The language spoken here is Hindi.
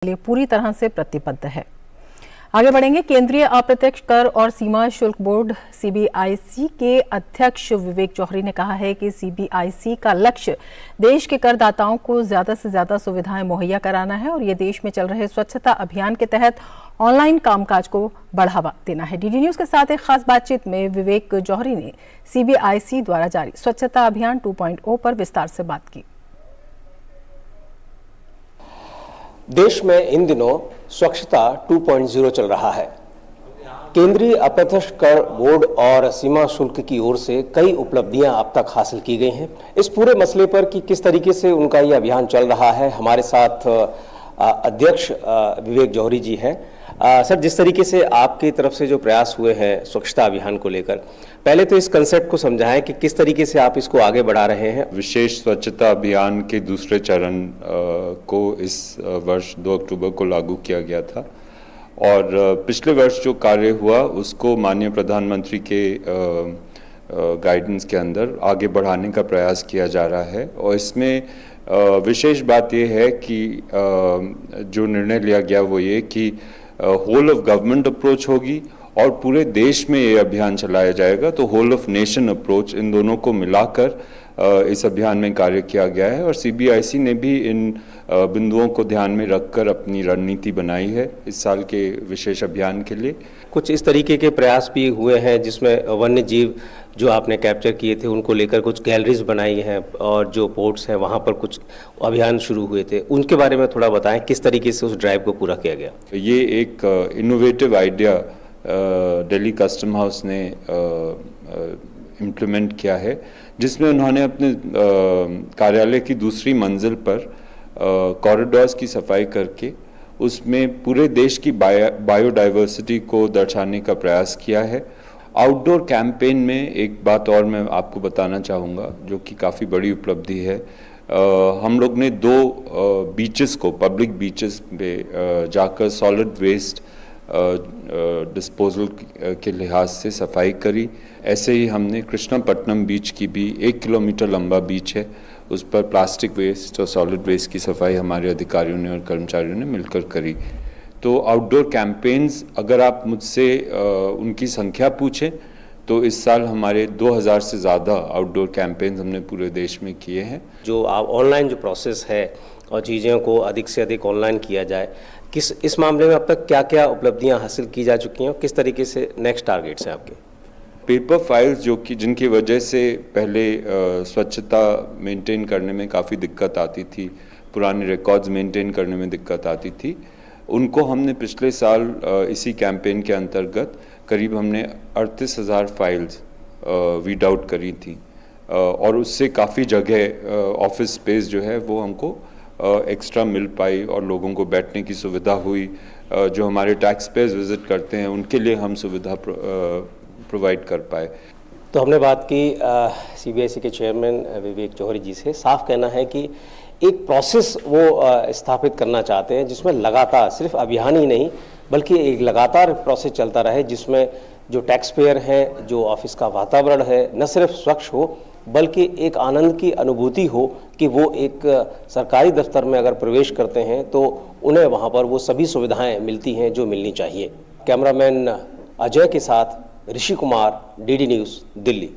लिए पूरी तरह से प्रतिबद्ध है। आगे बढ़ेंगे। केंद्रीय अप्रत्यक्ष कर और सीमा शुल्क बोर्ड सीबीआईसी के अध्यक्ष विवेक जौहरी ने कहा है कि सीबीआईसी का लक्ष्य देश के करदाताओं को ज्यादा से ज्यादा सुविधाएं मुहैया कराना है और ये देश में चल रहे स्वच्छता अभियान के तहत ऑनलाइन कामकाज को बढ़ावा देना है। डीडी न्यूज के साथ एक खास बातचीत में विवेक जौहरी ने सीबीआईसी द्वारा जारी स्वच्छता अभियान 2.0 पर विस्तार से बात की। देश में इन दिनों स्वच्छता 2.0 चल रहा है। केंद्रीय अप्रत्यक्ष कर बोर्ड और सीमा शुल्क की ओर से कई उपलब्धियां अब तक हासिल की गई हैं। इस पूरे मसले पर कि किस तरीके से उनका ये अभियान चल रहा है, हमारे साथ अध्यक्ष विवेक जौहरी जी हैं। सर, जिस तरीके से आपकी तरफ से जो प्रयास हुए हैं स्वच्छता अभियान को लेकर, पहले तो इस कंसेप्ट को समझाएं कि किस तरीके से आप इसको आगे बढ़ा रहे हैं। विशेष स्वच्छता अभियान के दूसरे चरण को इस वर्ष 2 अक्टूबर को लागू किया गया था और पिछले वर्ष जो कार्य हुआ उसको माननीय प्रधानमंत्री के गाइडेंस के अंदर आगे बढ़ाने का प्रयास किया जा रहा है। और इसमें विशेष बात यह है कि जो निर्णय लिया गया वो ये कि होल ऑफ गवर्नमेंट अप्रोच होगी और पूरे देश में ये अभियान चलाया जाएगा। तो होल ऑफ नेशन अप्रोच, इन दोनों को मिलाकर इस अभियान में कार्य किया गया है और सीबीआईसी ने भी इन बिंदुओं को ध्यान में रखकर अपनी रणनीति बनाई है इस साल के विशेष अभियान के लिए। कुछ इस तरीके के प्रयास भी हुए हैं जिसमें वन्य जीव जो आपने कैप्चर किए थे उनको लेकर कुछ गैलरीज बनाई हैं और जो पोर्ट्स हैं वहाँ पर कुछ अभियान शुरू हुए थे, उनके बारे में थोड़ा बताएं किस तरीके से उस ड्राइव को पूरा किया गया। ये एक innovative idea Delhi custom house ने इम्प्लीमेंट किया है, जिसमें उन्होंने अपने कार्यालय की दूसरी मंजिल पर कॉरिडोर्स की सफाई करके उसमें पूरे देश की बायोडाइवर्सिटी को दर्शाने का प्रयास किया है। आउटडोर कैंपेन में एक बात और मैं आपको बताना चाहूँगा जो कि काफ़ी बड़ी उपलब्धि है। हम लोग ने 2 बीचेस को, पब्लिक बीचेस पे जाकर सॉलिड वेस्ट डिस्पोजल के लिहाज से सफाई करी। ऐसे ही हमने कृष्णापट्टनम बीच की भी 1 किलोमीटर लंबा बीच है, उस पर प्लास्टिक वेस्ट और सॉलिड वेस्ट की सफाई हमारे अधिकारियों ने और कर्मचारियों ने मिलकर करी। तो आउटडोर कैंपेन्स, अगर आप मुझसे उनकी संख्या पूछें तो इस साल हमारे 2000 से ज़्यादा आउटडोर कैंपेन्स हमने पूरे देश में किए हैं। जो आप ऑनलाइन जो प्रोसेस है और चीज़ों को अधिक से अधिक ऑनलाइन किया जाए, इस मामले में अब तक क्या क्या उपलब्धियां हासिल की जा चुकी हैं और किस तरीके से नेक्स्ट टारगेट्स हैं आपके? पेपर फाइल्स जो कि जिनकी वजह से पहले स्वच्छता मेंटेन करने में काफ़ी दिक्कत आती थी, पुराने रिकॉर्ड्स मेंटेन करने में दिक्कत आती थी, उनको हमने पिछले साल इसी कैंपेन के अंतर्गत करीब हमने 38,000 फाइल्स वीड आउट करी थी और उससे काफ़ी जगह ऑफिस स्पेस जो है वो हमको एक्स्ट्रा मिल पाई और लोगों को बैठने की सुविधा हुई। जो हमारे टैक्स पेयर्स विजिट करते हैं उनके लिए हम सुविधा प्रोवाइड कर पाए। तो हमने बात की सीबीआईसी के चेयरमैन विवेक जौहरी जी से। साफ कहना है कि एक प्रोसेस वो स्थापित करना चाहते हैं जिसमें लगातार सिर्फ अभियान ही नहीं बल्कि एक लगातार प्रोसेस चलता रहे, जिसमें जो टैक्स पेयर हैं, जो ऑफिस का वातावरण है, न सिर्फ स्वच्छ हो बल्कि एक आनंद की अनुभूति हो कि वो एक सरकारी दफ्तर में अगर प्रवेश करते हैं तो उन्हें वहाँ पर वो सभी सुविधाएं मिलती हैं जो मिलनी चाहिए। कैमरामैन अजय के साथ ऋषि कुमार, डीडी न्यूज़, दिल्ली।